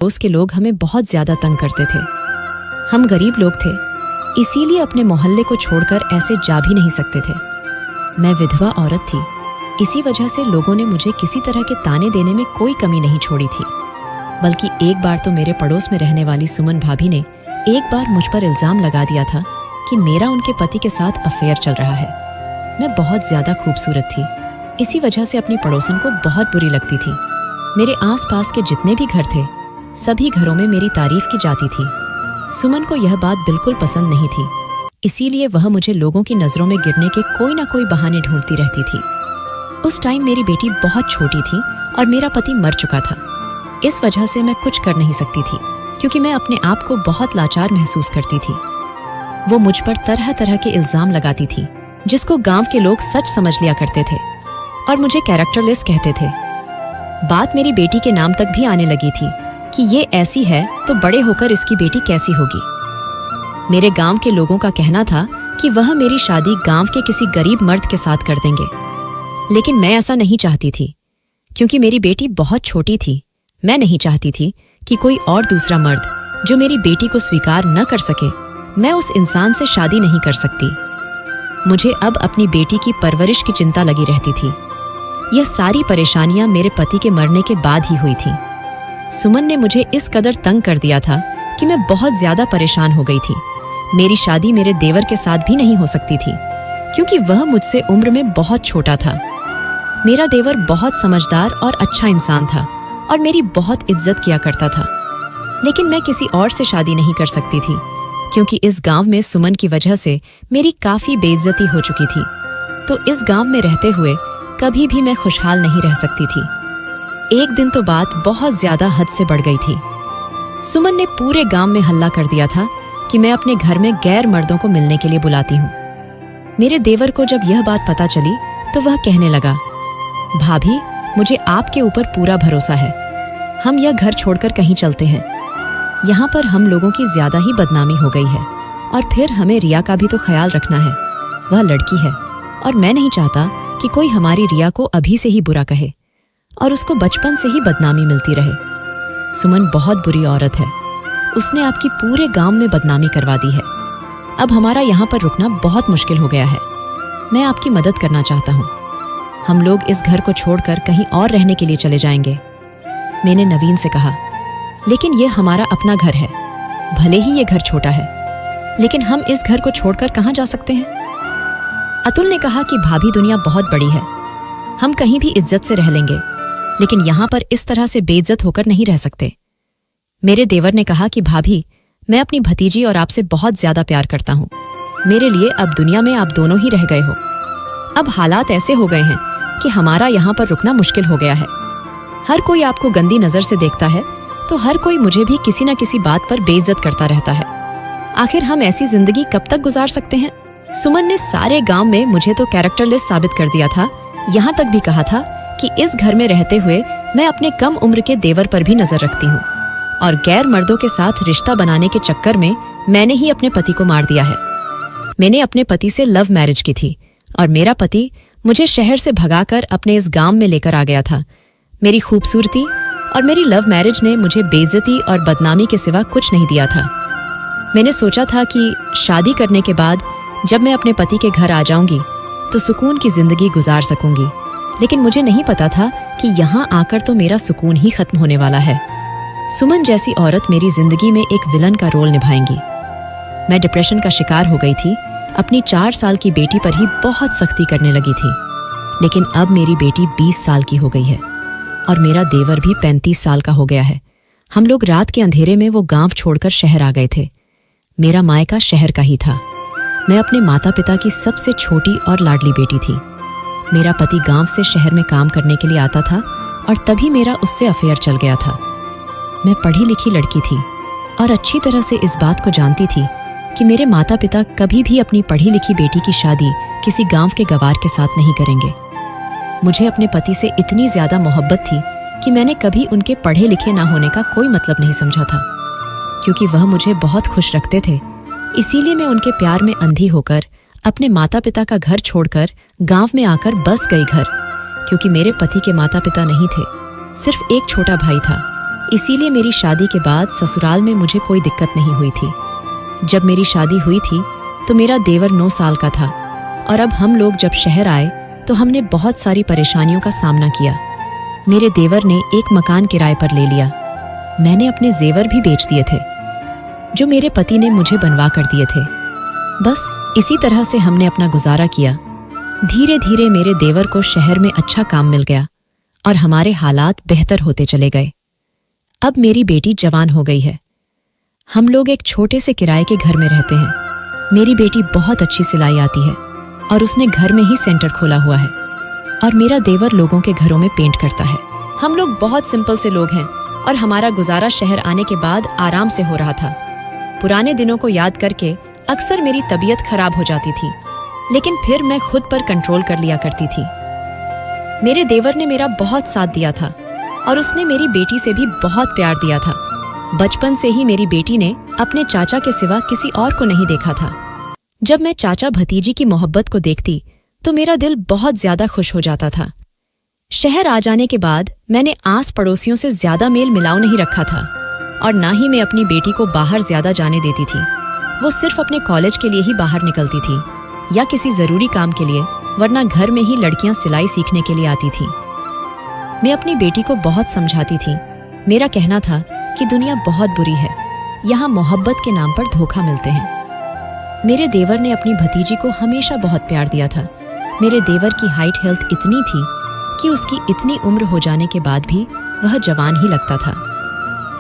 पड़ोस के लोग हमें बहुत ज्यादा तंग करते थे। हम गरीब लोग थे, इसीलिए अपने मोहल्ले को छोड़कर ऐसे जा भी नहीं सकते थे। मैं विधवा औरत थी, इसी वजह से लोगों ने मुझे किसी तरह के ताने देने में कोई कमी नहीं छोड़ी थी। बल्कि एक बार तो मेरे पड़ोस में रहने वाली सुमन भाभी ने एक बार मुझ पर इल्जाम लगा दिया था कि मेरा उनके पति के साथ अफेयर चल रहा है। मैं बहुत ज्यादा खूबसूरत थी, इसी वजह से अपनी पड़ोसन को बहुत बुरी लगती थी। मेरे आसपास के जितने भी घर थे, सभी घरों में मेरी तारीफ की जाती थी। सुमन को यह बात बिल्कुल पसंद नहीं थी, इसीलिए वह मुझे लोगों की नजरों में गिरने के कोई ना कोई बहाने ढूंढती रहती थी। उस टाइम मेरी बेटी बहुत छोटी थी और मेरा पति मर चुका था। इस वजह से मैं कुछ कर नहीं सकती थी, क्योंकि मैं अपने आप को बहुत लाचार महसूस करती थी। वो मुझ पर तरह तरह के इल्जाम लगाती थी, जिसको गांव के लोग सच समझ लिया करते थे और मुझे कैरेक्टरलेस कहते थे। बात मेरी बेटी के नाम तक भी आने लगी थी कि ये ऐसी है तो बड़े होकर इसकी बेटी कैसी होगी। मेरे गांव के लोगों का कहना था कि वह मेरी शादी गांव के किसी गरीब मर्द के साथ कर देंगे, लेकिन मैं ऐसा नहीं चाहती थी, क्योंकि मेरी बेटी बहुत छोटी थी। मैं नहीं चाहती थी कि कोई और दूसरा मर्द जो मेरी बेटी को स्वीकार न कर सके, मैं उस इंसान से शादी नहीं कर सकती। मुझे अब अपनी बेटी की परवरिश की चिंता लगी रहती थी। यह सारी परेशानियां मेरे पति के मरने के बाद ही हुई थी। सुमन ने मुझे इस कदर तंग कर दिया था कि मैं बहुत ज्यादा परेशान हो गई थी। मेरी शादी मेरे देवर के साथ भी नहीं हो सकती थी, क्योंकि वह मुझसे उम्र में बहुत छोटा था। मेरा देवर बहुत समझदार और अच्छा इंसान था और मेरी बहुत इज्जत किया करता था, लेकिन मैं किसी और से शादी नहीं कर सकती थी, क्योंकि इस गांव में सुमन की वजह से मेरी काफी बेइज्जती हो चुकी थी। तो इस गांव में रहते हुए कभी भी मैं खुशहाल नहीं रह सकती थी। एक दिन तो बात बहुत ज्यादा हद से बढ़ गई थी। सुमन ने पूरे गांव में हल्ला कर दिया था कि मैं अपने घर में गैर मर्दों को मिलने के लिए बुलाती हूँ। मेरे देवर को जब यह बात पता चली तो वह कहने लगा, भाभी, मुझे आपके ऊपर पूरा भरोसा है। हम यह घर छोड़कर कहीं चलते हैं। यहाँ पर हम लोगों की ज्यादा ही बदनामी हो गई है, और फिर हमें रिया का भी तो ख्याल रखना है। वह लड़की है और मैं नहीं चाहता कि कोई हमारी रिया को अभी से ही बुरा कहे और उसको बचपन से ही बदनामी मिलती रहे। सुमन बहुत बुरी औरत है, उसने आपकी पूरे गांव में बदनामी करवा दी है। अब हमारा यहाँ पर रुकना बहुत मुश्किल हो गया है। मैं आपकी मदद करना चाहता हूँ। हम लोग इस घर को छोड़कर कहीं और रहने के लिए चले जाएंगे। मैंने नवीन से कहा, लेकिन ये हमारा अपना घर है। भले ही ये घर छोटा है, लेकिन हम इस घर को छोड़कर कहाँ जा सकते हैं? अतुल ने कहा कि भाभी, दुनिया बहुत बड़ी है, हम कहीं भी इज्जत से रह लेंगे, लेकिन यहाँ पर इस तरह से बेइज्जत होकर नहीं रह सकते। मेरे देवर ने कहा कि भाभी, मैं अपनी भतीजी और आपसे बहुत ज्यादा प्यार करता हूँ। मेरे लिए अब दुनिया में आप दोनों ही रह गए हो। अब हालात ऐसे हो गए हैं कि हमारा यहाँ पर रुकना मुश्किल हो गया है। हर कोई आपको गंदी नजर से देखता है, तो हर कोई मुझे भी किसी न किसी बात पर बेइज्जत करता रहता है। आखिर हम ऐसी जिंदगी कब तक गुजार सकते हैं? सुमन ने सारे गांव में मुझे तो कैरेक्टरलेस साबित कर दिया था। यहाँ तक भी कहा था कि इस घर में रहते हुए मैं अपने कम उम्र के देवर पर भी नजर रखती हूँ, और गैर मर्दों के साथ रिश्ता बनाने के चक्कर में मैंने ही अपने पति को मार दिया है। मैंने अपने पति से लव मैरिज की थी और मेरा पति मुझे शहर से भगाकर अपने इस गांव में लेकर आ गया था। मेरी खूबसूरती और मेरी लव मैरिज ने मुझे बेइज्जती और बदनामी के सिवा कुछ नहीं दिया था। मैंने सोचा था कि शादी करने के बाद जब मैं अपने पति के घर आ जाऊंगी तो सुकून की जिंदगी गुजार सकूंगी, लेकिन मुझे नहीं पता था कि यहाँ आकर तो मेरा सुकून ही खत्म होने वाला है। सुमन जैसी औरत मेरी जिंदगी में एक विलन का रोल निभाएंगी। मैं डिप्रेशन का शिकार हो गई थी। अपनी 4 साल की बेटी पर ही बहुत सख्ती करने लगी थी, लेकिन अब मेरी बेटी 20 साल की हो गई है और मेरा देवर भी 35 साल का हो गया है। हम लोग रात के अंधेरे में वो गांव छोड़कर शहर आ गए थे। मेरा मायका शहर का ही था। मैं अपने माता पिता की सबसे छोटी और लाडली बेटी थी। मेरा पति गांव से शहर में काम करने के लिए आता था और तभी मेरा उससे अफेयर चल गया था। मैं पढ़ी लिखी लड़की थी और अच्छी तरह से इस बात को जानती थी कि मेरे माता पिता कभी भी अपनी पढ़ी लिखी बेटी की शादी किसी गांव के गवार के साथ नहीं करेंगे। मुझे अपने पति से इतनी ज्यादा मोहब्बत थी कि मैंने कभी उनके पढ़े लिखे ना होने का कोई मतलब नहीं समझा था, क्योंकि वह मुझे बहुत खुश रखते थे। इसीलिए मैं उनके प्यार में अंधी होकर अपने माता पिता का घर छोड़कर गांव में आकर बस गई घर, क्योंकि मेरे पति के माता पिता नहीं थे, सिर्फ एक छोटा भाई था। इसीलिए मेरी शादी के बाद ससुराल में मुझे कोई दिक्कत नहीं हुई थी। जब मेरी शादी हुई थी तो मेरा देवर 9 साल का था और अब हम लोग जब शहर आए तो हमने बहुत सारी परेशानियों का सामना किया। मेरे देवर ने एक मकान किराए पर ले लिया। मैंने अपने जेवर भी बेच दिए थे जो मेरे पति ने मुझे बनवा कर दिए थे। बस इसी तरह से हमने अपना गुजारा किया। धीरे धीरे मेरे देवर को शहर में अच्छा काम मिल गया और हमारे हालात बेहतर होते चले गए। अब मेरी बेटी जवान हो गई है। हम लोग एक छोटे से किराए के घर में रहते हैं। मेरी बेटी बहुत अच्छी सिलाई आती है और उसने घर में ही सेंटर खोला हुआ है और मेरा देवर लोगों के घरों में पेंट करता है। हम लोग बहुत सिंपल से लोग हैं और हमारा गुजारा शहर आने के बाद आराम से हो रहा था। पुराने दिनों को याद करके अक्सर मेरी तबीयत खराब हो जाती थी, लेकिन फिर मैं खुद पर कंट्रोल कर लिया करती थी। मेरे देवर ने मेरा बहुत साथ दिया था और उसने मेरी बेटी से भी बहुत प्यार दिया था। बचपन से ही मेरी बेटी ने अपने चाचा के सिवा किसी और को नहीं देखा था। जब मैं चाचा भतीजी की मोहब्बत को देखती तो मेरा दिल बहुत ज्यादा खुश हो जाता था। शहर आ जाने के बाद मैंने आस पड़ोसियों से ज्यादा मेल मिलाव नहीं रखा था और ना ही मैं अपनी बेटी को बाहर ज्यादा जाने देती थी। वो सिर्फ अपने कॉलेज के लिए ही बाहर निकलती थी या किसी जरूरी काम के लिए, वरना घर में ही लड़कियां सिलाई सीखने के लिए आती थीं। मैं अपनी बेटी को बहुत समझाती थी। मेरा कहना था कि दुनिया बहुत बुरी है, यहाँ मोहब्बत के नाम पर धोखा मिलते हैं। मेरे देवर ने अपनी भतीजी को हमेशा बहुत प्यार दिया था। मेरे देवर की हाइट हेल्थ इतनी थी कि उसकी इतनी उम्र हो जाने के बाद भी वह जवान ही लगता था।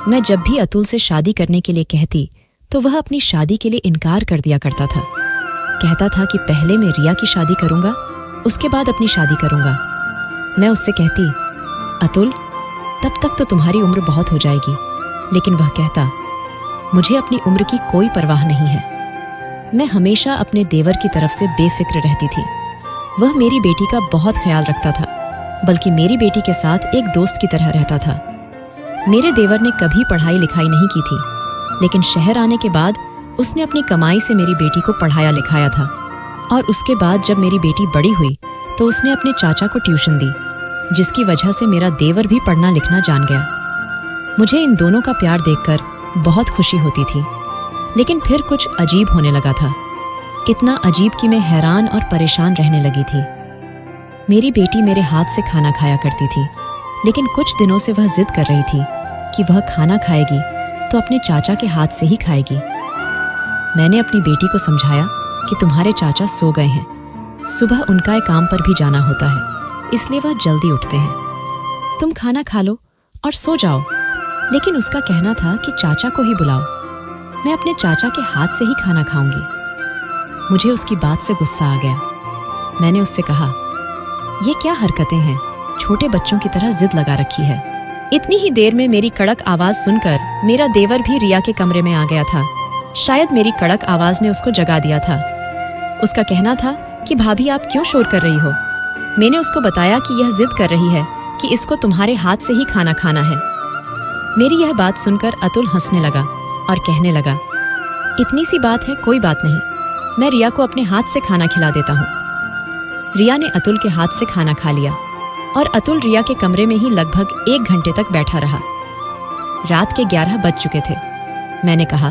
मैं जब भी अतुल से शादी करने के लिए कहती तो वह अपनी शादी के लिए इनकार कर दिया करता था। कहता था कि पहले मैं रिया की शादी करूंगा, उसके बाद अपनी शादी करूंगा। मैं उससे कहती, अतुल तब तक तो तुम्हारी उम्र बहुत हो जाएगी, लेकिन वह कहता, मुझे अपनी उम्र की कोई परवाह नहीं है। मैं हमेशा अपने देवर की तरफ से बेफिक्र रहती थी। वह मेरी बेटी का बहुत ख्याल रखता था, बल्कि मेरी बेटी के साथ एक दोस्त की तरह रहता था। मेरे देवर ने कभी पढ़ाई लिखाई नहीं की थी, लेकिन शहर आने के बाद उसने अपनी कमाई से मेरी बेटी को पढ़ाया लिखाया था और उसके बाद जब मेरी बेटी बड़ी हुई तो उसने अपने चाचा को ट्यूशन दी, जिसकी वजह से मेरा देवर भी पढ़ना लिखना जान गया। मुझे इन दोनों का प्यार देखकर बहुत खुशी होती थी, लेकिन फिर कुछ अजीब होने लगा था। इतना अजीब कि मैं हैरान और परेशान रहने लगी थी। मेरी बेटी मेरे हाथ से खाना खाया करती थी, लेकिन कुछ दिनों से वह जिद कर रही थी कि वह खाना खाएगी तो अपने चाचा के हाथ से ही खाएगी। मैंने अपनी बेटी को समझाया कि तुम्हारे चाचा सो गए हैं, सुबह उनका एक काम पर भी जाना होता है, इसलिए वह जल्दी उठते हैं। तुम खाना खा लो और सो जाओ। लेकिन उसका कहना था कि चाचा को ही बुलाओ, मैं अपने चाचा के हाथ से ही खाना खाऊंगी। मुझे उसकी बात से गुस्सा आ गया। मैंने उससे कहा, ये क्या हरकतें हैं, छोटे बच्चों की तरह जिद लगा रखी है। इतनी ही देर में मेरी कड़क आवाज सुनकर मेरा देवर भी रिया के कमरे में आ गया था। शायद मेरी कड़क आवाज ने उसको जगा दिया था। उसका कहना था कि भाभी आप क्यों शोर कर रही हो। मैंने उसको बताया कि यह जिद कर रही है कि इसको तुम्हारे हाथ से ही खाना खाना है। मेरी यह बात सुनकर अतुल हंसने लगा और कहने लगा, इतनी सी बात है, कोई बात नहीं, मैं रिया को अपने हाथ से खाना खिला देता हूँ। रिया ने अतुल के हाथ से खाना खा लिया और अतुल रिया के कमरे में ही लगभग 1 घंटे तक बैठा रहा। रात के 11 बज चुके थे। मैंने कहा,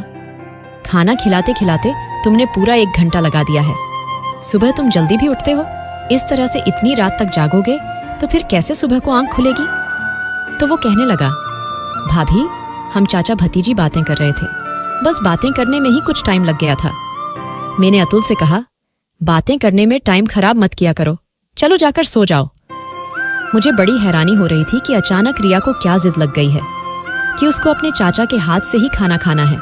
खाना खिलाते खिलाते तुमने पूरा 1 घंटा लगा दिया है। सुबह तुम जल्दी भी उठते हो, इस तरह से इतनी रात तक जागोगे तो फिर कैसे सुबह को आंख खुलेगी। तो वो कहने लगा, भाभी हम चाचा भतीजी बातें कर रहे थे, बस बातें करने में ही कुछ टाइम लग गया था। मैंने अतुल से कहा, बातें करने में टाइम खराब मत किया करो, चलो जाकर सो जाओ। मुझे बड़ी हैरानी हो रही थी कि अचानक रिया को क्या जिद लग गई है कि उसको अपने चाचा के हाथ से ही खाना खाना है।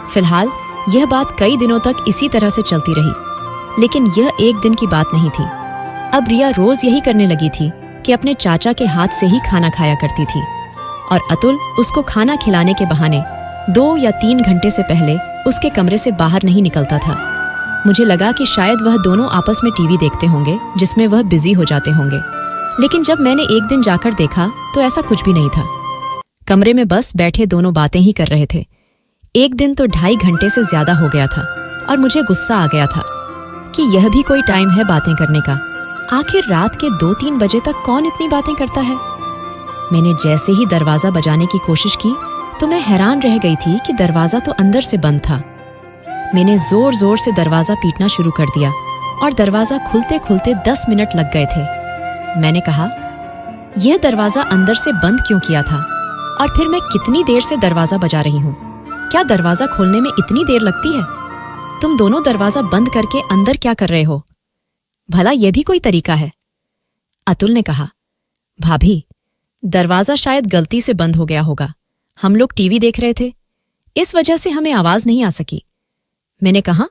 फिलहाल यह बात कई दिनों तक इसी तरह से चलती रही, लेकिन यह एक दिन की बात नहीं थी। अब रिया रोज यही करने लगी थी कि अपने चाचा के हाथ से ही खाना खाया करती थी और अतुल उसको खाना खिलाने के बहाने 2 या 3 घंटे से पहले उसके कमरे से बाहर नहीं निकलता था। मुझे लगा कि शायद वह दोनों आपस में टीवी देखते होंगे, जिसमें वह बिजी हो जाते होंगे। लेकिन जब मैंने एक दिन जाकर देखा तो ऐसा कुछ भी नहीं था। कमरे में बस बैठे दोनों बातें ही कर रहे थे। एक दिन तो 2.5 घंटे से ज्यादा हो गया था और मुझे गुस्सा आ गया था कि यह भी कोई टाइम है बातें करने का। आखिर रात के 2-3 बजे तक कौन इतनी बातें करता है। मैंने जैसे ही दरवाजा बजाने की कोशिश की तो मैं हैरान रह गई थी कि दरवाजा तो अंदर से बंद था। मैंने जोर जोर से दरवाजा पीटना शुरू कर दिया और दरवाजा खुलते खुलते 10 मिनट लग गए थे। मैंने कहा, यह दरवाजा अंदर से बंद क्यों किया था और फिर मैं कितनी देर से दरवाजा बजा रही हूँ? क्या दरवाजा खोलने में इतनी देर लगती है? तुम दोनों दरवाजा बंद करके अंदर क्या कर रहे हो? भला यह भी कोई तरीका है? अतुल ने कहा, भाभी, दरवाजा शायद गलती से बंद हो गया होगा। हम लोग टीवी देख रहे थे, इस वजह से हमें आवाज नहीं आ सकी। मैंने कहा,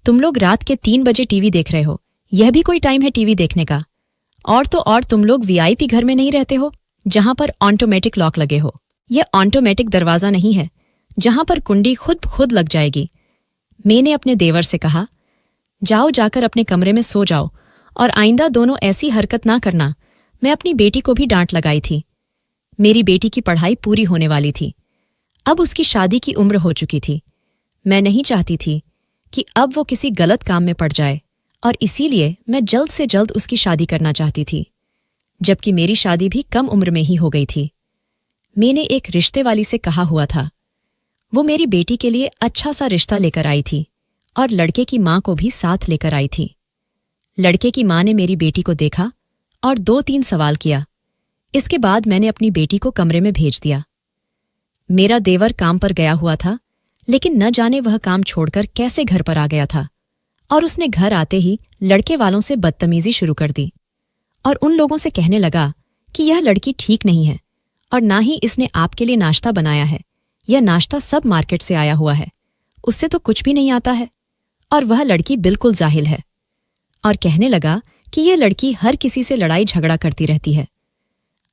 तुम लोग रात के 3 बजे टीवी देख रहे हो, यह भी कोई टाइम है टीवी देखने का? और तो और तुम लोग वीआईपी घर में नहीं रहते हो जहां पर ऑटोमेटिक लॉक लगे हो। यह ऑटोमेटिक दरवाजा नहीं है जहां पर कुंडी खुद लग जाएगी। मैंने अपने देवर से कहा, जाओ जाकर अपने कमरे में सो जाओ और आइंदा दोनों ऐसी हरकत ना करना। मैं अपनी बेटी को भी डांट लगाई थी। मेरी बेटी की पढ़ाई पूरी होने वाली थी, अब उसकी शादी की उम्र हो चुकी थी। मैं नहीं चाहती थी कि अब वो किसी गलत काम में पड़ जाए और इसीलिए मैं जल्द से जल्द उसकी शादी करना चाहती थी, जबकि मेरी शादी भी कम उम्र में ही हो गई थी। मैंने एक रिश्ते वाली से कहा हुआ था, वो मेरी बेटी के लिए अच्छा सा रिश्ता लेकर आई थी और लड़के की माँ को भी साथ लेकर आई थी। लड़के की माँ ने मेरी बेटी को देखा और 2-3 सवाल किया। इसके बाद मैंने अपनी बेटी को कमरे में भेज दिया। मेरा देवर काम पर गया हुआ था, लेकिन न जाने वह काम छोड़कर कैसे घर पर आ गया था और उसने घर आते ही लड़के वालों से बदतमीजी शुरू कर दी और उन लोगों से कहने लगा कि यह लड़की ठीक नहीं है और ना ही इसने आपके लिए नाश्ता बनाया है। यह नाश्ता सब मार्केट से आया हुआ है, उससे तो कुछ भी नहीं आता है और वह लड़की बिल्कुल जाहिल है। और कहने लगा कि यह लड़की हर किसी से लड़ाई झगड़ा करती रहती है।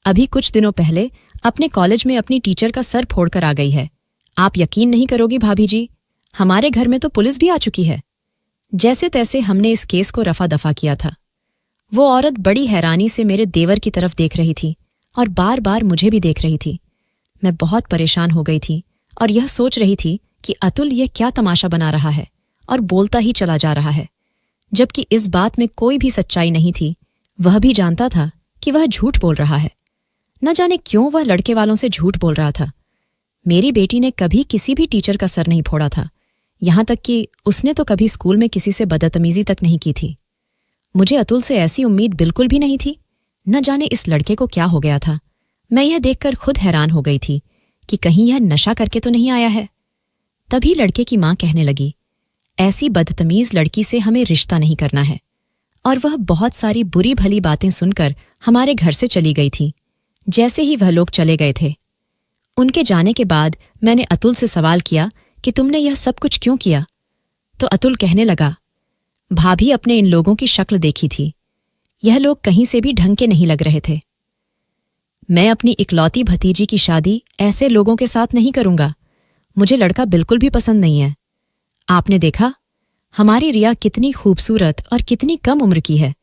अभी कुछ दिनों पहले अपने कॉलेज में अपनी टीचर का सर फोड़कर आ गई है। आप यकीन नहीं करोगी भाभी जी, हमारे घर में तो पुलिस भी आ चुकी है। जैसे तैसे हमने इस केस को रफा दफा किया था। वो औरत बड़ी हैरानी से मेरे देवर की तरफ देख रही थी और बार बार मुझे भी देख रही थी। मैं बहुत परेशान हो गई थी और यह सोच रही थी कि अतुल यह क्या तमाशा बना रहा है और बोलता ही चला जा रहा है, जबकि इस बात में कोई भी सच्चाई नहीं थी। वह भी जानता था कि वह झूठ बोल रहा है। न जाने क्यों वह लड़के वालों से झूठ बोल रहा था। मेरी बेटी ने कभी किसी भी टीचर का सर नहीं फोड़ा था, यहां तक कि उसने तो कभी स्कूल में किसी से बदतमीजी तक नहीं की थी। मुझे अतुल से ऐसी उम्मीद बिल्कुल भी नहीं थी। न जाने इस लड़के को क्या हो गया था। मैं यह देखकर खुद हैरान हो गई थी कि कहीं यह नशा करके तो नहीं आया है। तभी लड़के की मां कहने लगी, ऐसी बदतमीज लड़की से हमें रिश्ता नहीं करना है। और वह बहुत सारी बुरी भली बातें सुनकर हमारे घर से चली गई थी। जैसे ही वह लोग चले गए थे, उनके जाने के बाद मैंने अतुल से सवाल किया कि तुमने यह सब कुछ क्यों किया? तो अतुल कहने लगा, भाभी अपने इन लोगों की शक्ल देखी थी, यह लोग कहीं से भी ढंग के नहीं लग रहे थे। मैं अपनी इकलौती भतीजी की शादी ऐसे लोगों के साथ नहीं करूंगा। मुझे लड़का बिल्कुल भी पसंद नहीं है। आपने देखा हमारी रिया कितनी खूबसूरत और कितनी कम उम्र की है,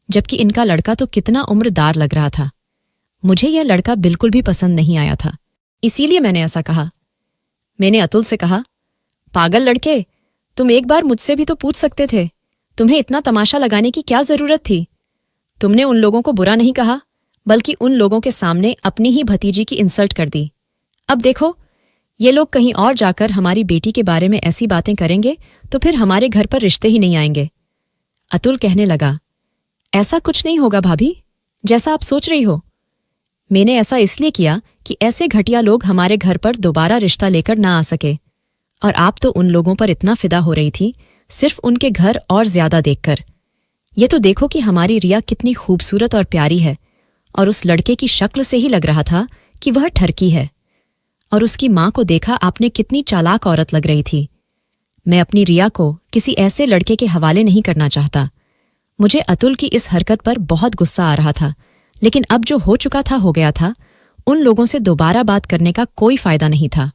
जबकि इनका लड़का तो कितना उम्रदार लग रहा था। मुझे यह लड़का बिल्कुल भी पसंद नहीं आया था, इसीलिए मैंने ऐसा कहा। मैंने अतुल से कहा, पागल लड़के, तुम एक बार मुझसे भी तो पूछ सकते थे। तुम्हें इतना तमाशा लगाने की क्या जरूरत थी? तुमने उन लोगों को बुरा नहीं कहा, बल्कि उन लोगों के सामने अपनी ही भतीजी की इंसल्ट कर दी। अब देखो, ये लोग कहीं और जाकर हमारी बेटी के बारे में ऐसी बातें करेंगे तो फिर हमारे घर पर रिश्ते ही नहीं आएंगे। अतुल कहने लगा, ऐसा कुछ नहीं होगा भाभी, जैसा आप सोच रही हो। मैंने ऐसा इसलिए किया कि ऐसे घटिया लोग हमारे घर पर दोबारा रिश्ता लेकर ना आ सके। और आप तो उन लोगों पर इतना फिदा हो रही थी सिर्फ उनके घर और ज्यादा देखकर। ये तो देखो कि हमारी रिया कितनी खूबसूरत और प्यारी है, और उस लड़के की शक्ल से ही लग रहा था कि वह ठरकी है। और उसकी मां को देखा आपने, कितनी चालाक औरत लग रही थी। मैं अपनी रिया को किसी ऐसे लड़के के हवाले नहीं करना चाहता। मुझे अतुल की इस हरकत पर बहुत गुस्सा आ रहा था, लेकिन अब जो हो चुका था हो गया था। उन लोगों से दोबारा बात करने का कोई फायदा नहीं था।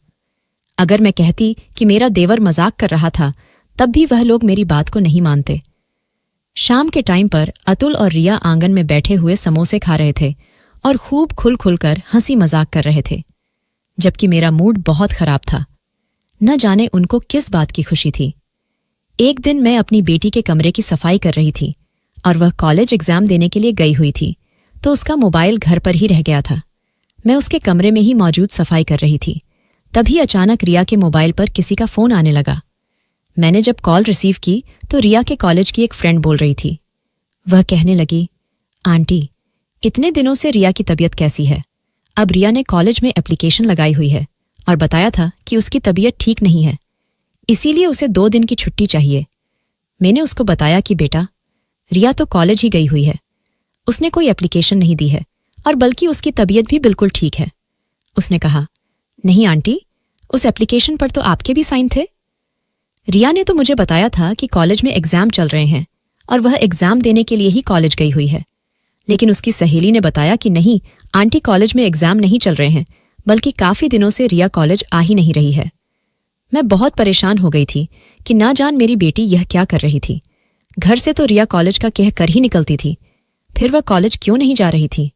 अगर मैं कहती कि मेरा देवर मजाक कर रहा था, तब भी वह लोग मेरी बात को नहीं मानते। शाम के टाइम पर अतुल और रिया आंगन में बैठे हुए समोसे खा रहे थे और खूब खुल खुलकर हंसी मजाक कर रहे थे, जबकि मेरा मूड बहुत खराब था। न जाने उनको किस बात की खुशी थी। एक दिन मैं अपनी बेटी के कमरे की सफाई कर रही थी और वह कॉलेज एग्जाम देने के लिए गई हुई थी, तो उसका मोबाइल घर पर ही रह गया था। मैं उसके कमरे में ही मौजूद सफाई कर रही थी। तभी अचानक रिया के मोबाइल पर किसी का फोन आने लगा। मैंने जब कॉल रिसीव की तो रिया के कॉलेज की एक फ्रेंड बोल रही थी। वह कहने लगी, आंटी, इतने दिनों से रिया की तबीयत कैसी है? अब रिया ने कॉलेज में एप्लीकेशन लगाई हुई है और बताया था कि उसकी तबीयत ठीक नहीं है, इसीलिए उसे 2 दिन की छुट्टी चाहिए। मैंने उसको बताया कि बेटा, रिया तो कॉलेज ही गई हुई है, उसने कोई एप्लीकेशन नहीं दी है और बल्कि उसकी तबीयत भी बिल्कुल ठीक है। उसने कहा, नहीं आंटी, उस एप्लीकेशन पर तो आपके भी साइन थे। रिया ने तो मुझे बताया था कि कॉलेज में एग्जाम चल रहे हैं और वह एग्जाम देने के लिए ही कॉलेज गई हुई है, लेकिन उसकी सहेली ने बताया कि नहीं आंटी, कॉलेज में एग्जाम नहीं चल रहे हैं, बल्कि काफी दिनों से रिया कॉलेज आ ही नहीं रही है। मैं बहुत परेशान हो गई थी कि ना जान मेरी बेटी यह क्या कर रही थी। घर से तो रिया कॉलेज का कह कर ही निकलती थी, फिर वह कॉलेज क्यों नहीं जा रही थी?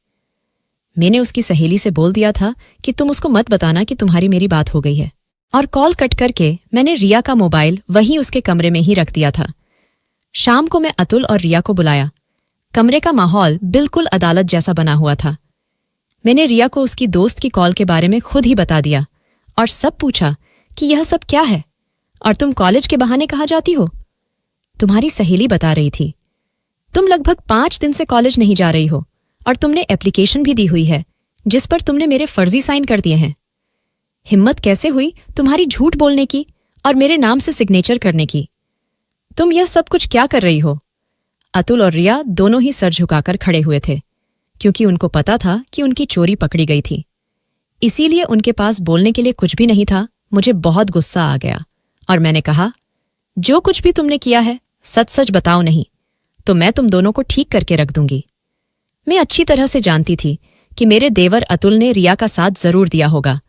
मैंने उसकी सहेली से बोल दिया था कि तुम उसको मत बताना कि तुम्हारी मेरी बात हो गई है, और कॉल कट करके मैंने रिया का मोबाइल वहीं उसके कमरे में ही रख दिया था। शाम को मैं अतुल और रिया को बुलाया। कमरे का माहौल बिल्कुल अदालत जैसा बना हुआ था। मैंने रिया को उसकी दोस्त की कॉल के बारे में खुद ही बता दिया और सब पूछा कि यह सब क्या है और तुम कॉलेज के बहाने कहाँ जाती हो? तुम्हारी सहेली बता रही थी, तुम लगभग 5 दिन से कॉलेज नहीं जा रही हो और तुमने एप्लीकेशन भी दी हुई है जिस पर तुमने मेरे फर्जी साइन कर दिए हैं। हिम्मत कैसे हुई तुम्हारी झूठ बोलने की और मेरे नाम से सिग्नेचर करने की? तुम यह सब कुछ क्या कर रही हो? अतुल और रिया दोनों ही सर झुकाकर खड़े हुए थे, क्योंकि उनको पता था कि उनकी चोरी पकड़ी गई थी। इसीलिए उनके पास बोलने के लिए कुछ भी नहीं था। मुझे बहुत गुस्सा आ गया और मैंने कहा, जो कुछ भी तुमने किया है सच सच बताओ, नहीं तो मैं तुम दोनों को ठीक करके रख दूंगी। मैं अच्छी तरह से जानती थी कि मेरे देवर अतुल ने रिया का साथ जरूर दिया होगा।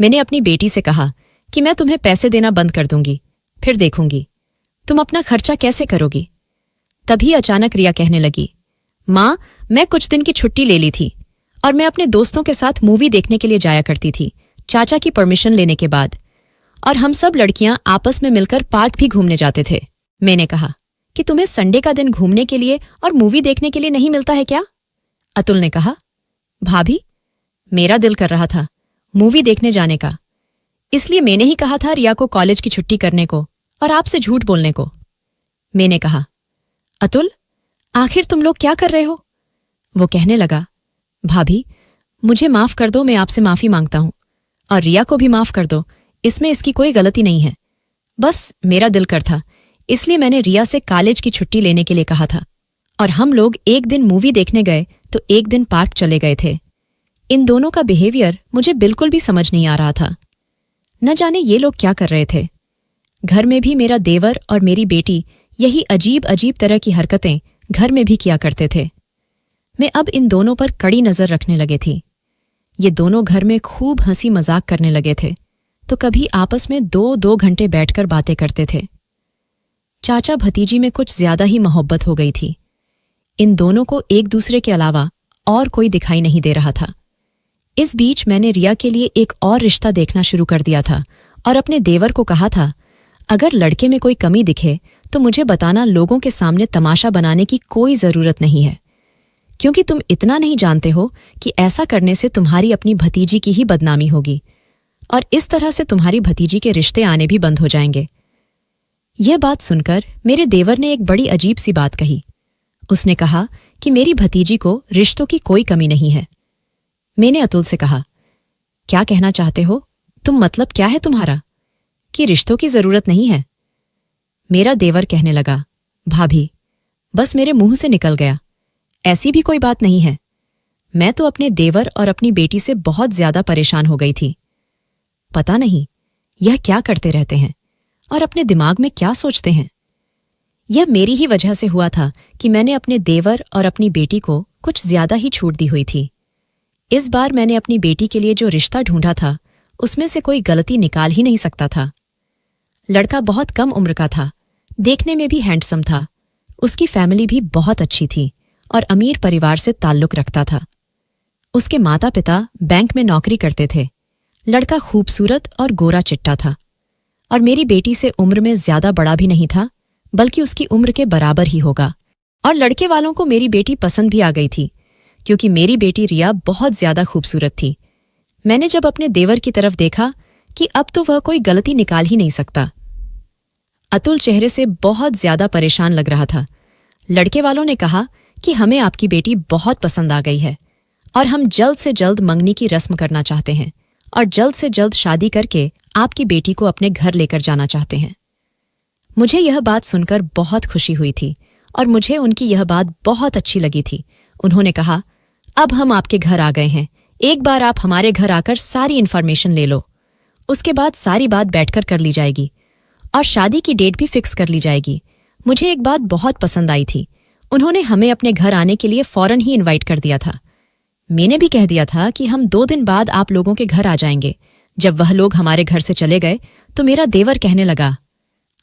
मैंने अपनी बेटी से कहा कि मैं तुम्हें पैसे देना बंद कर दूंगी, फिर देखूंगी तुम अपना खर्चा कैसे करोगी। तभी अचानक रिया कहने लगी, माँ, मैं कुछ दिन की छुट्टी ले ली थी और मैं अपने दोस्तों के साथ मूवी देखने के लिए जाया करती थी, चाचा की परमिशन लेने के बाद, और हम सब लड़कियां आपस में मिलकर पार्क भी घूमने जाते थे। मैंने कहा कि तुम्हें संडे का दिन घूमने के लिए और मूवी देखने के लिए नहीं मिलता है क्या? अतुल ने कहा, भाभी, मेरा दिल कर रहा था मूवी देखने जाने का, इसलिए मैंने ही कहा था रिया को कॉलेज की छुट्टी करने को और आपसे झूठ बोलने को। मैंने कहा, अतुल, आखिर तुम लोग क्या कर रहे हो? वो कहने लगा, भाभी, मुझे माफ कर दो, मैं आपसे माफी मांगता हूं, और रिया को भी माफ कर दो, इसमें इसकी कोई गलती नहीं है। बस मेरा दिल कर था, इसलिए मैंने रिया से कॉलेज की छुट्टी लेने के लिए कहा था, और हम लोग एक दिन मूवी देखने गए तो एक दिन पार्क चले गए थे। इन दोनों का बिहेवियर मुझे बिल्कुल भी समझ नहीं आ रहा था। न जाने ये लोग क्या कर रहे थे। घर में भी मेरा देवर और मेरी बेटी यही अजीब अजीब तरह की हरकतें घर में भी किया करते थे। मैं अब इन दोनों पर कड़ी नजर रखने लगे थी। ये दोनों घर में खूब हंसी मजाक करने लगे थे, तो कभी आपस में 2-2 घंटे बैठकर बातें करते थे। चाचा भतीजी में कुछ ज्यादा ही मोहब्बत हो गई थी। इन दोनों को एक दूसरे के अलावा और कोई दिखाई नहीं दे रहा था। इस बीच मैंने रिया के लिए एक और रिश्ता देखना शुरू कर दिया था और अपने देवर को कहा था, अगर लड़के में कोई कमी दिखे तो मुझे बताना, लोगों के सामने तमाशा बनाने की कोई जरूरत नहीं है, क्योंकि तुम इतना नहीं जानते हो कि ऐसा करने से तुम्हारी अपनी भतीजी की ही बदनामी होगी और इस तरह से तुम्हारी भतीजी के रिश्ते आने भी बंद हो जाएंगे। यह बात सुनकर मेरे देवर ने एक बड़ी अजीब सी बात कही। उसने कहा कि मेरी भतीजी को रिश्तों की कोई कमी नहीं है। मैंने अतुल से कहा, क्या कहना चाहते हो तुम? मतलब क्या है तुम्हारा कि रिश्तों की जरूरत नहीं है? मेरा देवर कहने लगा, भाभी, बस मेरे मुंह से निकल गया, ऐसी भी कोई बात नहीं है। मैं तो अपने देवर और अपनी बेटी से बहुत ज्यादा परेशान हो गई थी। पता नहीं यह क्या करते रहते हैं और अपने दिमाग में क्या सोचते हैं। यह मेरी ही वजह से हुआ था कि मैंने अपने देवर और अपनी बेटी को कुछ ज्यादा ही छूट दी हुई थी। इस बार मैंने अपनी बेटी के लिए जो रिश्ता ढूंढा था उसमें से कोई गलती निकाल ही नहीं सकता था। लड़का बहुत कम उम्र का था, देखने में भी हैंडसम था, उसकी फैमिली भी बहुत अच्छी थी और अमीर परिवार से ताल्लुक रखता था। उसके माता पिता बैंक में नौकरी करते थे। लड़का खूबसूरत और गोरा चिट्टा था और मेरी बेटी से उम्र में ज्यादा बड़ा भी नहीं था, बल्कि उसकी उम्र के बराबर ही होगा। और लड़के वालों को मेरी बेटी पसंद भी आ गई थी, क्योंकि मेरी बेटी रिया बहुत ज्यादा खूबसूरत थी, मैंने जब अपने देवर की तरफ देखा कि अब तो वह कोई गलती निकाल ही नहीं सकता। अतुल चेहरे से बहुत ज्यादा परेशान लग रहा था। लड़के वालों ने कहा कि हमें आपकी बेटी बहुत पसंद आ गई है और हम जल्द से जल्द मंगनी की रस्म करना चाहते हैं और जल्द से जल्द शादी करके आपकी बेटी को अपने घर लेकर जाना चाहते हैं। मुझे यह बात सुनकर बहुत खुशी हुई थी और मुझे उनकी यह बात बहुत अच्छी लगी थी। उन्होंने कहा, अब हम आपके घर आ गए हैं, एक बार आप हमारे घर आकर सारी इन्फॉर्मेशन ले लो, उसके बाद सारी बात बैठकर कर ली जाएगी और शादी की डेट भी फिक्स कर ली जाएगी। मुझे एक बात बहुत पसंद आई थी, उन्होंने हमें अपने घर आने के लिए फौरन ही इनवाइट कर दिया था। मैंने भी कह दिया था कि हम 2 दिन बाद आप लोगों के घर आ जाएंगे। जब वह लोग हमारे घर से चले गए तो मेरा देवर कहने लगा,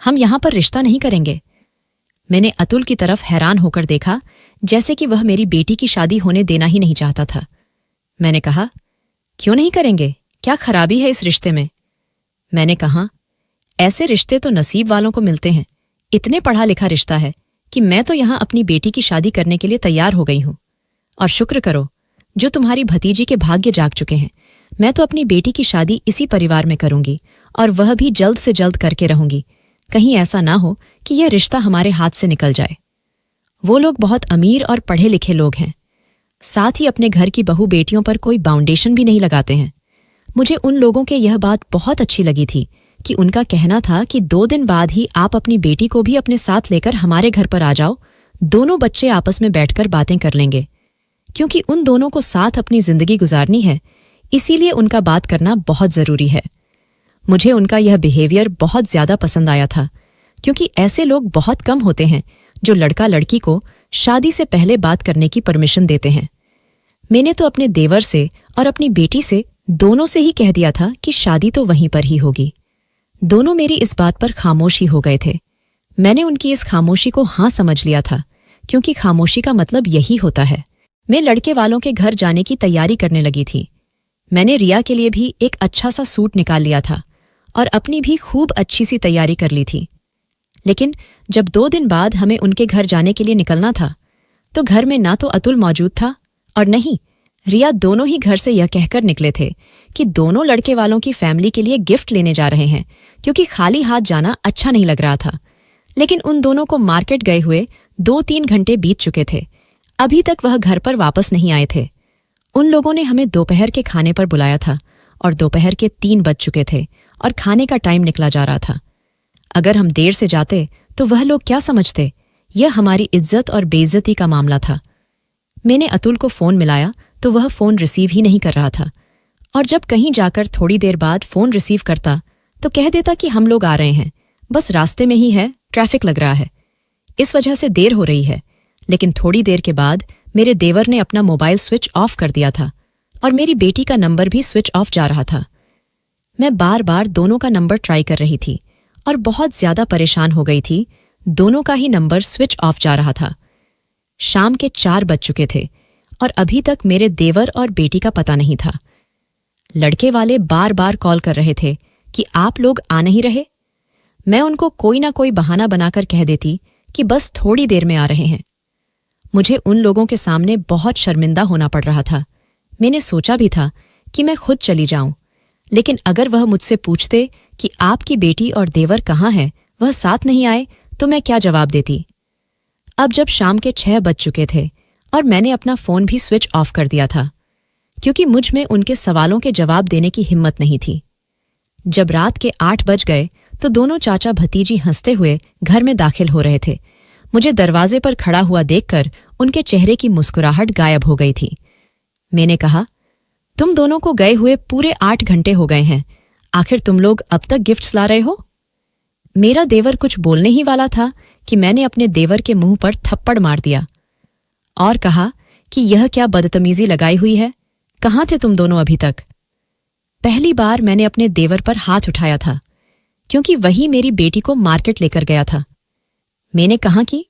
हम यहां पर रिश्ता नहीं करेंगे। मैंने अतुल की तरफ हैरान होकर देखा, जैसे कि वह मेरी बेटी की शादी होने देना ही नहीं चाहता था। मैंने कहा, क्यों नहीं करेंगे, क्या खराबी है इस रिश्ते में? मैंने कहा, ऐसे रिश्ते तो नसीब वालों को मिलते हैं। इतने पढ़ा लिखा रिश्ता है कि मैं तो यहां अपनी बेटी की शादी करने के लिए तैयार हो गई हूं। और शुक्र करो जो तुम्हारी भतीजी के भाग्य जाग चुके हैं। मैं तो अपनी बेटी की शादी इसी परिवार में करूंगी और वह भी जल्द से जल्द करके रहूंगी। कहीं ऐसा ना हो कि यह रिश्ता हमारे हाथ से निकल जाए। वो लोग बहुत अमीर और पढ़े लिखे लोग हैं, साथ ही अपने घर की बहू बेटियों पर कोई बाउंडेशन भी नहीं लगाते हैं। मुझे उन लोगों के यह बात बहुत अच्छी लगी थी कि उनका कहना था कि 2 दिन बाद ही आप अपनी बेटी को भी अपने साथ लेकर हमारे घर पर आ जाओ, दोनों बच्चे आपस में बैठकर बातें कर लेंगे। क्योंकि उन दोनों को साथ अपनी जिंदगी गुजारनी है, इसीलिए उनका बात करना बहुत जरूरी है। मुझे उनका यह बिहेवियर बहुत ज्यादा पसंद आया था, क्योंकि ऐसे लोग बहुत कम होते हैं जो लड़का लड़की को शादी से पहले बात करने की परमिशन देते हैं। मैंने तो अपने देवर से और अपनी बेटी से दोनों से ही कह दिया था कि शादी तो वहीं पर ही होगी। दोनों मेरी इस बात पर खामोश ही हो गए थे। मैंने उनकी इस खामोशी को हाँ समझ लिया था, क्योंकि खामोशी का मतलब यही होता है। मैं लड़के वालों के घर जाने की तैयारी करने लगी थी। मैंने रिया के लिए भी एक अच्छा सा सूट निकाल लिया था और अपनी भी खूब अच्छी सी तैयारी कर ली थी। लेकिन जब 2 दिन बाद हमें उनके घर जाने के लिए निकलना था, तो घर में ना तो अतुल मौजूद था और नहीं रिया। दोनों ही घर से यह कहकर निकले थे कि दोनों लड़के वालों की फैमिली के लिए गिफ्ट लेने जा रहे हैं, क्योंकि खाली हाथ जाना अच्छा नहीं लग रहा था। लेकिन उन दोनों को मार्केट गए हुए 2-3 घंटे बीत चुके थे, अभी तक वह घर पर वापस नहीं आए थे। उन लोगों ने हमें दोपहर के खाने पर बुलाया था और दोपहर के 3 बज चुके थे और खाने का टाइम निकला जा रहा था। अगर हम देर से जाते तो वह लोग क्या समझते, यह हमारी इज्जत और बेइज्जती का मामला था। मैंने अतुल को फोन मिलाया तो वह फोन रिसीव ही नहीं कर रहा था, और जब कहीं जाकर थोड़ी देर बाद फोन रिसीव करता तो कह देता कि हम लोग आ रहे हैं, बस रास्ते में ही है, ट्रैफिक लग रहा है, इस वजह से देर हो रही है। लेकिन थोड़ी देर के बाद मेरे देवर ने अपना मोबाइल स्विच ऑफ कर दिया था और मेरी बेटी का नंबर भी स्विच ऑफ जा रहा था। मैं बार बार दोनों का नंबर ट्राई कर रही थी और बहुत ज्यादा परेशान हो गई थी। दोनों का ही नंबर स्विच ऑफ जा रहा था। शाम के 4 बज चुके थे और अभी तक मेरे देवर और बेटी का पता नहीं था। लड़के वाले बार बार कॉल कर रहे थे कि आप लोग आ नहीं रहे। मैं उनको कोई ना कोई बहाना बनाकर कह देती कि बस थोड़ी देर में आ रहे हैं। मुझे उन लोगों के सामने बहुत शर्मिंदा होना पड़ रहा था। मैंने सोचा भी था कि मैं खुद चली जाऊं, लेकिन अगर वह मुझसे पूछते कि आपकी बेटी और देवर कहाँ हैं, वह साथ नहीं आए, तो मैं क्या जवाब देती। अब जब शाम के 6 बज चुके थे और मैंने अपना फोन भी स्विच ऑफ कर दिया था, क्योंकि मुझ में उनके सवालों के जवाब देने की हिम्मत नहीं थी। जब रात के 8 बज गए तो दोनों चाचा भतीजी हंसते हुए घर में दाखिल हो रहे थे। मुझे दरवाजे पर खड़ा हुआ देखकर उनके चेहरे की मुस्कुराहट गायब हो गई थी। मैंने कहा, तुम दोनों को गए हुए पूरे 8 घंटे हो गए हैं, आखिर तुम लोग अब तक गिफ्ट्स ला रहे हो? मेरा देवर कुछ बोलने ही वाला था कि मैंने अपने देवर के मुंह पर थप्पड़ मार दिया और कहा कि यह क्या बदतमीजी लगाई हुई है, कहाँ थे तुम दोनों अभी तक? पहली बार मैंने अपने देवर पर हाथ उठाया था, क्योंकि वही मेरी बेटी को मार्केट लेकर गया था। मैंने कहा कि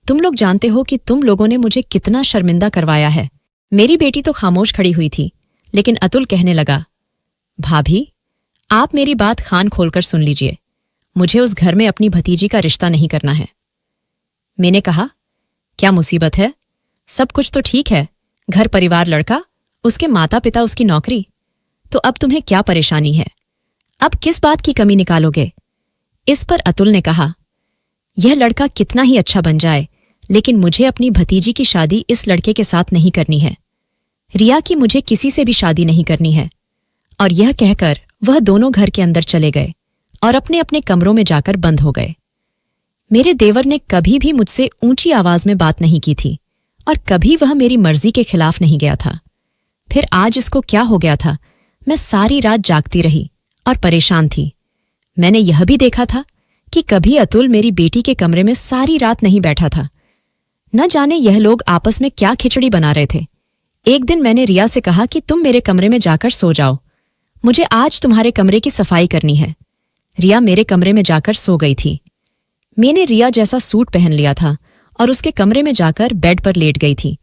तुम लोग जानते हो कि तुम लोगों ने मुझे कितना शर्मिंदा करवाया है। मेरी बेटी तो खामोश खड़ी हुई थी, लेकिन अतुल कहने लगा, भाभी आप मेरी बात कान खोलकर सुन लीजिए, मुझे उस घर में अपनी भतीजी का रिश्ता नहीं करना है। मैंने कहा, क्या मुसीबत है? सब कुछ तो ठीक है, घर परिवार, लड़का, उसके माता पिता, उसकी नौकरी। तो अब तुम्हें क्या परेशानी है? अब किस बात की कमी निकालोगे? इस पर अतुल ने कहा, यह लड़का कितना ही अच्छा बन जाए, लेकिन मुझे अपनी भतीजी की शादी इस लड़के के साथ नहीं करनी है। रिया की मुझे किसी से भी शादी नहीं करनी है। और यह कहकर वह दोनों घर के अंदर चले गए और अपने अपने कमरों में जाकर बंद हो गए। मेरे देवर ने कभी भी मुझसे ऊंची आवाज में बात नहीं की थी और कभी वह मेरी मर्जी के खिलाफ नहीं गया था। फिर आज इसको क्या हो गया था? मैं सारी रात जागती रही और परेशान थी। मैंने यह भी देखा था कि कभी अतुल मेरी बेटी के कमरे में सारी रात नहीं बैठा था। न जाने यह लोग आपस में क्या खिचड़ी बना रहे थे। एक दिन मैंने रिया से कहा कि तुम मेरे कमरे में जाकर सो जाओ, मुझे आज तुम्हारे कमरे की सफाई करनी है। रिया मेरे कमरे में जाकर सो गई थी। मैंने रिया जैसा सूट पहन लिया था और उसके कमरे में जाकर बेड पर लेट गई थी।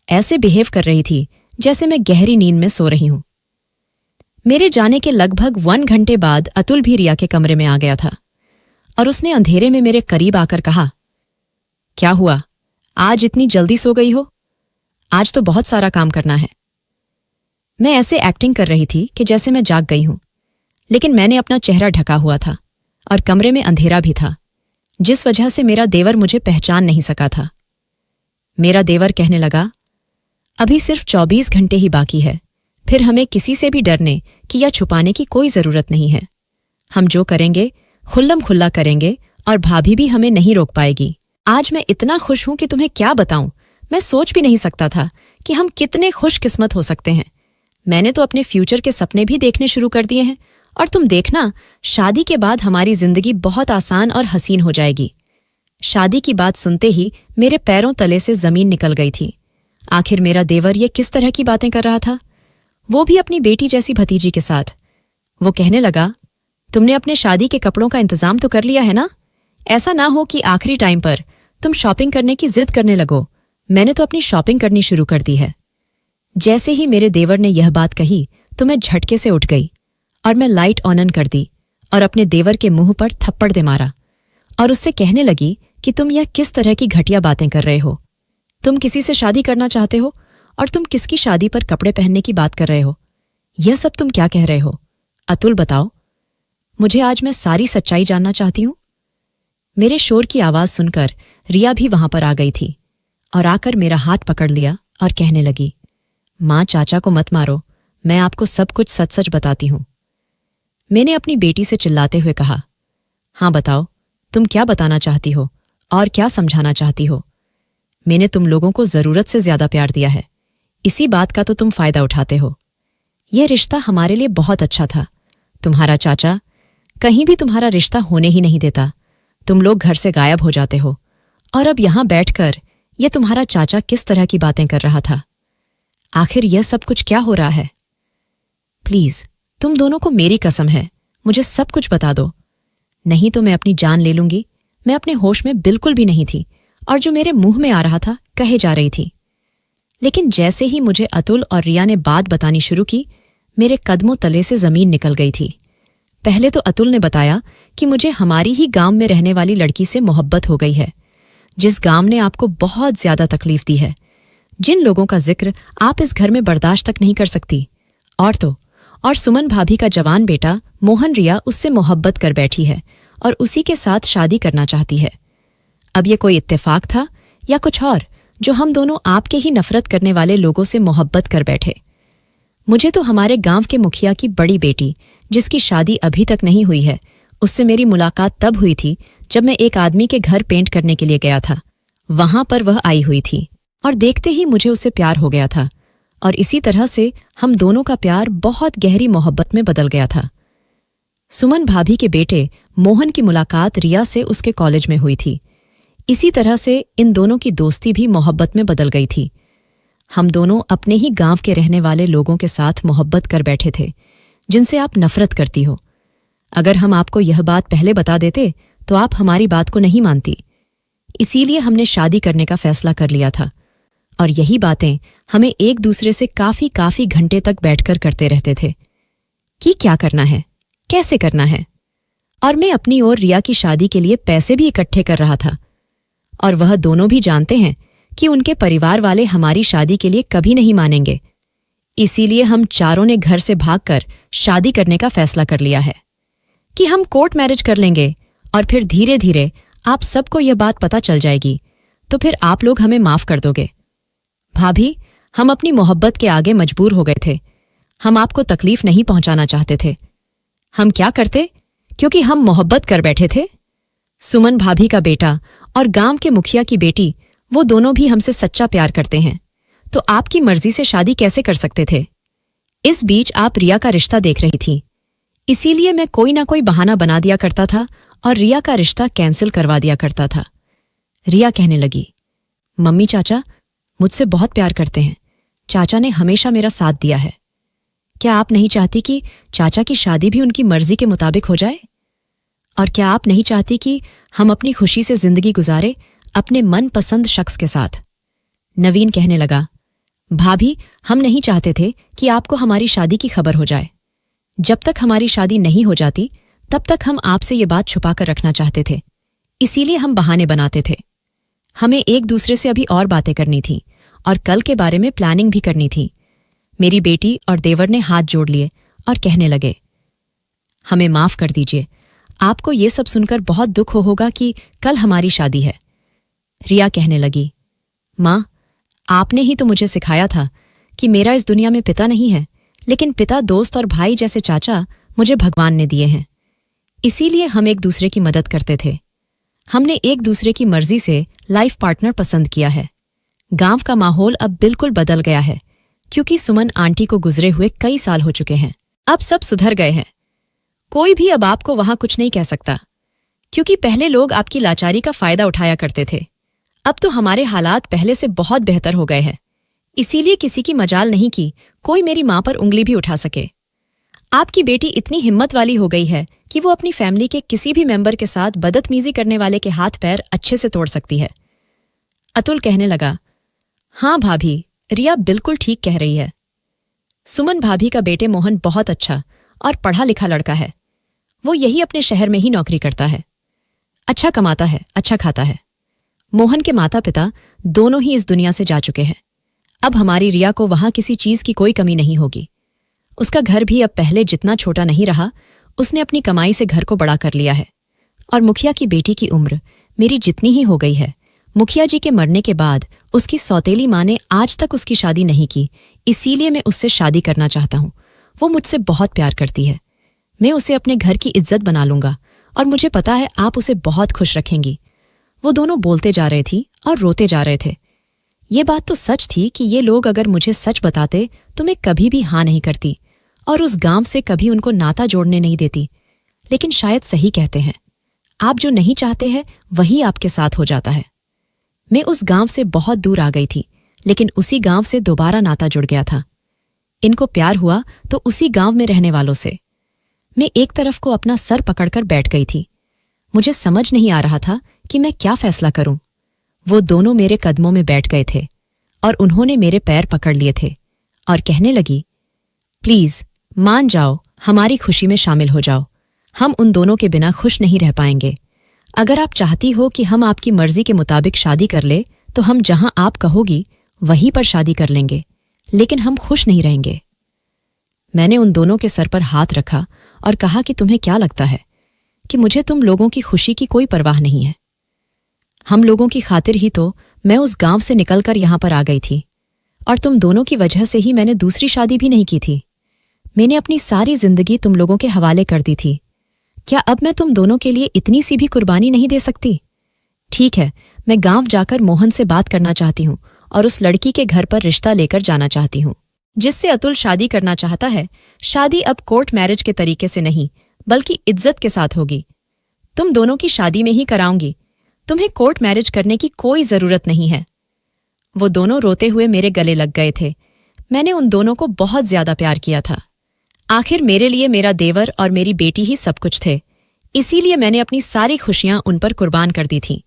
ऐसे बिहेव कर रही थी जैसे मैं गहरी नींद में सो रही हूं। मेरे जाने के लगभग 1 घंटे बाद अतुल भी रिया के कमरे में आ गया था और उसने अंधेरे में मेरे करीब आकर कहा, क्या हुआ, आज इतनी जल्दी सो गई हो? आज तो बहुत सारा काम करना है। मैं ऐसे एक्टिंग कर रही थी कि जैसे मैं जाग गई हूं, लेकिन मैंने अपना चेहरा ढका हुआ था और कमरे में अंधेरा भी था, जिस वजह से मेरा देवर मुझे पहचान नहीं सका था। मेरा देवर कहने लगा, अभी सिर्फ 24 घंटे ही बाकी है, फिर हमें किसी से भी डरने की या छुपाने की कोई जरूरत नहीं है। हम जो करेंगे खुल्लम खुल्ला करेंगे और भाभी भी हमें नहीं रोक पाएगी। आज मैं इतना खुश हूं कि तुम्हें क्या बताऊं। मैं सोच भी नहीं सकता था कि हम कितने खुशकिस्मत हो सकते हैं। मैंने तो अपने फ्यूचर के सपने भी देखने शुरू कर दिए हैं और तुम देखना, शादी के बाद हमारी जिंदगी बहुत आसान और हसीन हो जाएगी। शादी की बात सुनते ही मेरे पैरों तले से जमीन निकल गई थी। आखिर मेरा देवर ये किस तरह की बातें कर रहा था, वो भी अपनी बेटी जैसी भतीजी के साथ। वो कहने लगा, तुमने अपने शादी के कपड़ों का इंतजाम तो कर लिया है ना? ऐसा ना हो कि आखिरी टाइम पर तुम शॉपिंग करने की जिद करने लगो। मैंने तो अपनी शॉपिंग करनी शुरू कर दी है। जैसे ही मेरे देवर ने यह बात कही तो मैं झटके से उठ गई और मैं लाइट ऑन कर दी और अपने देवर के मुंह पर थप्पड़ दे मारा और उससे कहने लगी कि तुम यह किस तरह की घटिया बातें कर रहे हो? तुम किसी से शादी करना चाहते हो और तुम किसकी शादी पर कपड़े पहनने की बात कर रहे हो? यह सब तुम क्या कह रहे हो? अतुल बताओ, मुझे आज मैं सारी सच्चाई जानना चाहती हूं। मेरे शोर की आवाज सुनकर रिया भी वहां पर आ गई थी और आकर मेरा हाथ पकड़ लिया और कहने लगी, मां, चाचा को मत मारो, मैं आपको सब कुछ सच सच बताती हूं। मैंने अपनी बेटी से चिल्लाते हुए कहा, हां बताओ, तुम क्या बताना चाहती हो और क्या समझाना चाहती हो? मैंने तुम लोगों को जरूरत से ज्यादा प्यार दिया है, इसी बात का तो तुम फायदा उठाते हो। यह रिश्ता हमारे लिए बहुत अच्छा था। तुम्हारा चाचा कहीं भी तुम्हारा रिश्ता होने ही नहीं देता। तुम लोग घर से गायब हो जाते हो और अब यहां बैठकर यह तुम्हारा चाचा किस तरह की बातें कर रहा था? आखिर यह सब कुछ क्या हो रहा है? प्लीज, तुम दोनों को मेरी कसम है, मुझे सब कुछ बता दो, नहीं तो मैं अपनी जान ले लूंगी। मैं अपने होश में बिल्कुल भी नहीं थी और जो मेरे मुंह में आ रहा था कहे जा रही थी। लेकिन जैसे ही मुझे अतुल और रिया ने बात बतानी शुरू की, मेरे कदमों तले से जमीन निकल गई थी। पहले तो अतुल ने बताया कि मुझे हमारी ही गांव में रहने वाली लड़की से मोहब्बत हो गई है, जिस गांव ने आपको बहुत ज्यादा तकलीफ दी है, जिन लोगों का जिक्र आप इस घर में बर्दाश्त तक नहीं कर सकती। और सुमन भाभी का जवान बेटा मोहन रिया उससे मोहब्बत कर बैठी है और उसी के साथ शादी करना चाहती है। अब ये कोई इत्तेफाक था या कुछ और, जो हम दोनों आपके ही नफरत करने वाले लोगों से मोहब्बत कर बैठे? मुझे तो हमारे गांव के मुखिया की बड़ी बेटी, जिसकी शादी अभी तक नहीं हुई है, उससे मेरी मुलाकात तब हुई थी जब मैं एक आदमी के घर पेंट करने के लिए गया था। वहां पर वह आई हुई थी और देखते ही मुझे उससे प्यार हो गया था और इसी तरह से हम दोनों का प्यार बहुत गहरी मोहब्बत में बदल गया था। सुमन भाभी के बेटे मोहन की मुलाकात रिया से उसके कॉलेज में हुई थी। इसी तरह से इन दोनों की दोस्ती भी मोहब्बत में बदल गई थी। हम दोनों अपने ही गांव के रहने वाले लोगों के साथ मोहब्बत कर बैठे थे, जिनसे आप नफरत करती हो। अगर हम आपको यह बात पहले बता देते तो आप हमारी बात को नहीं मानती। इसीलिए हमने शादी करने का फैसला कर लिया था और यही बातें हमें एक दूसरे से काफी घंटे तक बैठकर करते रहते थे कि क्या करना है, कैसे करना है। और मैं अपनी ओर रिया की शादी के लिए पैसे भी इकट्ठे कर रहा था और वह दोनों भी जानते हैं कि उनके परिवार वाले हमारी शादी के लिए कभी नहीं मानेंगे। इसीलिए हम चारों ने घर से भागकर शादी करने का फैसला कर लिया है कि हम कोर्ट मैरिज कर लेंगे और फिर धीरे धीरे आप सबको यह बात पता चल जाएगी, तो फिर आप लोग हमें माफ कर दोगे। भाभी, हम अपनी मोहब्बत के आगे मजबूर हो गए थे। हम आपको तकलीफ नहीं पहुंचाना चाहते थे। हम क्या करते, क्योंकि हम मोहब्बत कर बैठे थे। सुमन भाभी का बेटा और गांव के मुखिया की बेटी, वो दोनों भी हमसे सच्चा प्यार करते हैं, तो आपकी मर्जी से शादी कैसे कर सकते थे। इस बीच आप रिया का रिश्ता देख रही थी, इसीलिए मैं कोई ना कोई बहाना बना दिया करता था और रिया का रिश्ता कैंसिल करवा दिया करता था। रिया कहने लगी, मम्मी चाचा मुझसे बहुत प्यार करते हैं। चाचा ने हमेशा मेरा साथ दिया है। क्या आप नहीं चाहती कि चाचा की शादी भी उनकी मर्जी के मुताबिक हो जाए? और क्या आप नहीं चाहती कि हम अपनी खुशी से जिंदगी गुजारे अपने मनपसंद शख्स के साथ? नवीन कहने लगा, भाभी, हम नहीं चाहते थे कि आपको हमारी शादी की खबर हो जाए। जब तक हमारी शादी नहीं हो जाती तब तक हम आपसे ये बात छुपाकर रखना चाहते थे, इसीलिए हम बहाने बनाते थे। हमें एक दूसरे से अभी और बातें करनी थी और कल के बारे में प्लानिंग भी करनी थी। मेरी बेटी और देवर ने हाथ जोड़ लिए और कहने लगे, हमें माफ कर दीजिए, आपको ये सब सुनकर बहुत दुख होगा कि कल हमारी शादी है। रिया कहने लगी, माँ, आपने ही तो मुझे सिखाया था कि मेरा इस दुनिया में पिता नहीं है, लेकिन पिता, दोस्त और भाई जैसे चाचा मुझे भगवान ने दिए हैं। इसीलिए हम एक दूसरे की मदद करते थे। हमने एक दूसरे की मर्जी से लाइफ पार्टनर पसंद किया है। गांव का माहौल अब बिल्कुल बदल गया है, क्योंकि सुमन आंटी को गुजरे हुए कई साल हो चुके हैं। अब सब सुधर गए हैं। कोई भी अब आपको वहां कुछ नहीं कह सकता, क्योंकि पहले लोग आपकी लाचारी का फायदा उठाया करते थे। अब तो हमारे हालात पहले से बहुत बेहतर हो गए हैं, इसीलिए किसी की मजाल नहीं कि कोई मेरी मां पर उंगली भी उठा सके। आपकी बेटी इतनी हिम्मत वाली हो गई है कि वो अपनी फैमिली के किसी भी मेंबर के साथ बदतमीजी करने वाले के हाथ पैर अच्छे से तोड़ सकती है। अतुल कहने लगा, हाँ भाभी, रिया बिल्कुल ठीक कह रही है। सुमन भाभी का बेटे मोहन बहुत अच्छा और पढ़ा लिखा लड़का है। वो यही अपने शहर में ही नौकरी करता है। अच्छा कमाता है, अच्छा खाता है। मोहन के माता पिता दोनों ही इस दुनिया से जा चुके हैं। अब हमारी रिया को वहां किसी चीज की कोई कमी नहीं होगी। उसका घर भी अब पहले जितना छोटा नहीं रहा। उसने अपनी कमाई से घर को बड़ा कर लिया है। और मुखिया की बेटी की उम्र मेरी जितनी ही हो गई है। मुखिया जी के मरने के बाद उसकी सौतेली माँ ने आज तक उसकी शादी नहीं की, इसीलिए मैं उससे शादी करना चाहता हूँ। वो मुझसे बहुत प्यार करती है। मैं उसे अपने घर की इज्जत बना लूंगा और मुझे पता है आप उसे बहुत खुश रखेंगी। वो दोनों बोलते जा रहे थी और रोते जा रहे थे। ये बात तो सच थी कि ये लोग अगर मुझे सच बताते तो मैं कभी भी हाँ नहीं करती और उस गांव से कभी उनको नाता जोड़ने नहीं देती। लेकिन शायद सही कहते हैं, आप जो नहीं चाहते हैं वही आपके साथ हो जाता है। मैं उस गांव से बहुत दूर आ गई थी, लेकिन उसी गांव से दोबारा नाता जुड़ गया था। इनको प्यार हुआ तो उसी गांव में रहने वालों से। मैं एक तरफ को अपना सर पकड़कर बैठ गई थी। मुझे समझ नहीं आ रहा था कि मैं क्या फैसला करूं। वो दोनों मेरे कदमों में बैठ गए थे और उन्होंने मेरे पैर पकड़ लिए थे और कहने लगी, प्लीज मान जाओ, हमारी खुशी में शामिल हो जाओ। हम उन दोनों के बिना खुश नहीं रह पाएंगे। अगर आप चाहती हो कि हम आपकी मर्जी के मुताबिक शादी कर ले तो हम जहां आप कहोगी वहीं पर शादी कर लेंगे, लेकिन हम खुश नहीं रहेंगे। मैंने उन दोनों के सर पर हाथ रखा और कहा कि तुम्हें क्या लगता है कि मुझे तुम लोगों की खुशी की कोई परवाह नहीं है? हम लोगों की खातिर ही तो मैं उस गांव से निकलकर यहां पर आ गई थी और तुम दोनों की वजह से ही मैंने दूसरी शादी भी नहीं की थी। मैंने अपनी सारी जिंदगी तुम लोगों के हवाले कर दी थी। क्या अब मैं तुम दोनों के लिए इतनी सी भी कुर्बानी नहीं दे सकती? ठीक है, मैं गांव जाकर मोहन से बात करना चाहती हूँ और उस लड़की के घर पर रिश्ता लेकर जाना चाहती हूँ जिससे अतुल शादी करना चाहता है। शादी अब कोर्ट मैरिज के तरीके से नहीं बल्कि इज्जत के साथ होगी। तुम दोनों की शादी में ही कराऊंगी। तुम्हें कोर्ट मैरिज करने की कोई जरूरत नहीं है। वो दोनों रोते हुए मेरे गले लग गए थे। मैंने उन दोनों को बहुत ज्यादा प्यार किया था। आखिर मेरे लिए मेरा देवर और मेरी बेटी ही सब कुछ थे, इसीलिए मैंने अपनी सारी खुशियां उन पर कुर्बान कर दी थीं।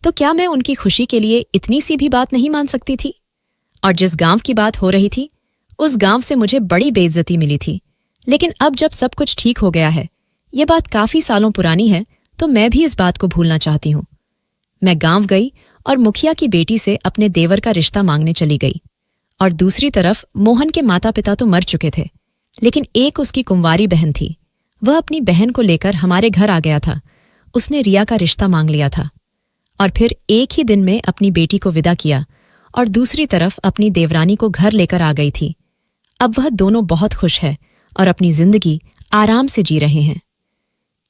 तो क्या मैं उनकी खुशी के लिए इतनी सी भी बात नहीं मान सकती थी? और जिस गांव की बात हो रही थी उस गांव से मुझे बड़ी बेइज्जती मिली थी। लेकिन अब जब सब कुछ ठीक हो गया है, ये बात काफी सालों पुरानी है, तो मैं भी इस बात को भूलना चाहती हूँ। मैं गांव गई और मुखिया की बेटी से अपने देवर का रिश्ता मांगने चली गई और दूसरी तरफ मोहन के माता पिता तो मर चुके थे, लेकिन एक उसकी कुंवारी बहन थी। वह अपनी बहन को लेकर हमारे घर आ गया था। उसने रिया का रिश्ता मांग लिया था और फिर एक ही दिन में अपनी बेटी को विदा किया और दूसरी तरफ अपनी देवरानी को घर लेकर आ गई थी। अब वह दोनों बहुत खुश है और अपनी जिंदगी आराम से जी रहे हैं।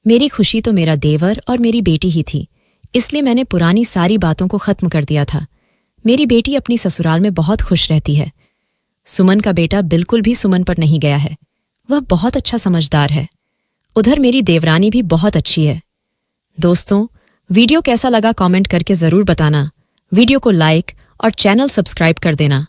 मेरी खुशी तो मेरा देवर और मेरी बेटी ही थी, इसलिए मैंने पुरानी सारी बातों को खत्म कर दिया था। मेरी बेटी अपनी ससुराल में बहुत खुश रहती है। सुमन का बेटा बिल्कुल भी सुमन पर नहीं गया है। वह बहुत अच्छा समझदार है। उधर मेरी देवरानी भी बहुत अच्छी है। दोस्तों, वीडियो कैसा लगा कमेंट करके जरूर बताना। वीडियो को लाइक और चैनल सब्सक्राइब कर देना।